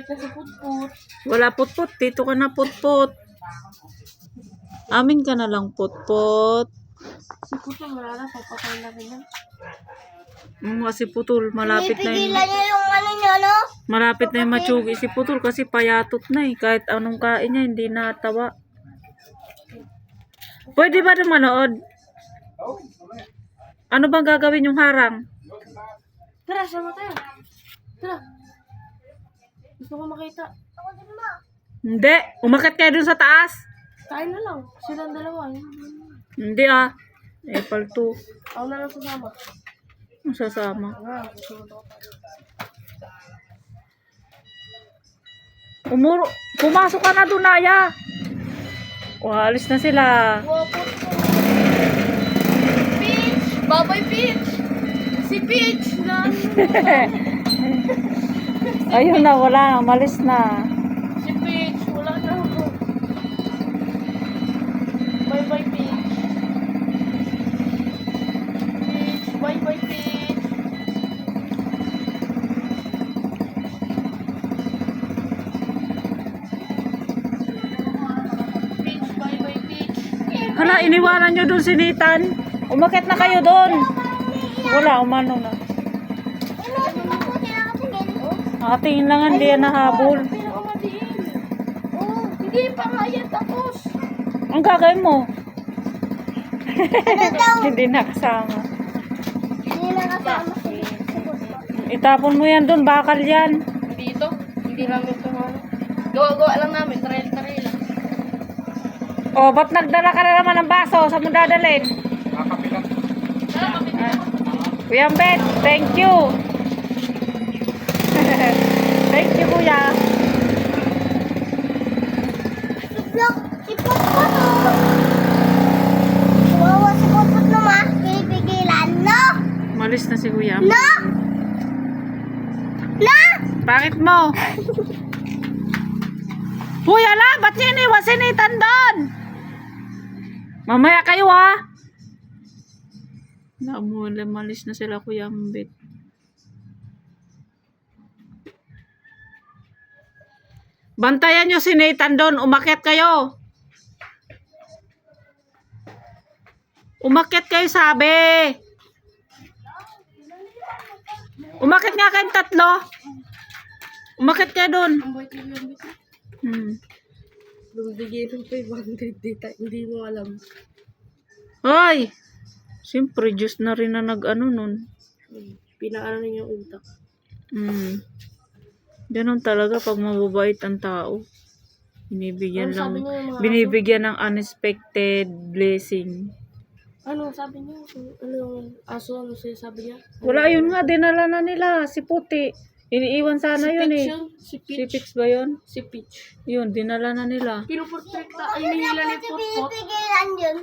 malapit na sa putput. Wala putput. Dito ka na putput. Amin ka na lang putput. Si Putol, wala na. Papatay na rin yan. Si Putol, malapit na yung... Pinipigilan niya yung ano niya, no? Malapit na yung matsugi si Putol kasi payatot na eh. Kahit anong kain niya, hindi natawa. Pwede ba nung manood? Ano bang gagawin yung harang? Tara, sama tayo. Tara. Gusto ko makita. Hindi. Umakit kayo dun sa taas. Kain na lang. Silang dalawa. Hindi ah. Apple 2. Ako na lang sasama. Masasama. Ah, susunod ako. Pumasok ka na dun, Aya. O, alis na sila. Wow, Putput. Peach! Babay, Peach! Si Peach na. Ayun na, wala. Umalis na. Si Peach, wala na ako. Bye-bye, Peach. Peach, bye-bye, Peach. Peach, bye-bye, Peach. Hala, iniwanan nyo dun si Nathan. Umakit na kayo dun. Wala, umano na. Nakatingin lang, hindi yan nahabol. Pinakamatiin. Oh, hindi pa nga yan tapos. Ang gagawin mo? Hindi nakasama. Hindi na kasama si Itapon mo yan dun, bakal yan. Dito, hindi namin ito ano. Gawa-gawa lang namin, trail-trail lang. O, ba't nagdala ka na naman ng baso? Saan mo dadalhin? Tara, kapit na. Kuya Bet, thank you. Thank you, kuya. Look, si Putput, oh. Wawa si Putput naman. Pinipigilan, no? Malis na si kuya. No! No! Bakit mo? Kuya la, ba't niya iniwan si Nathan doon? Mamaya kayo ha. Naamula, malis na sila kuya Bet. Bantayan nyo si Nathan doon. Umakyat kayo. Umakyat kayo, sabi. Umakyat nga kayong tatlo. Umakyat kayo doon. Ang bait na yung bait. Lumibigay ng 500 data, hindi mo alam. Hoy! Siyempre, Diyos na rin na nag-ano nun. Pinaano niya yung utak. Ganon talaga pag mababait ang tao. Binibigyan Ano sabi niya yung mga binibigyan ng unexpected blessing. Ano sabi niya? Ano yung aso? Ano sabi niya? Wala, yun nga, dinala na nila. Si Puti. Iniiwan sana Si yun Peach eh. yun? Si Si Peach. Pix ba yun? Si Peach. Yun, dinala na nila. Pinuportrait na ay nila ni Putput. Pinipigilan yun.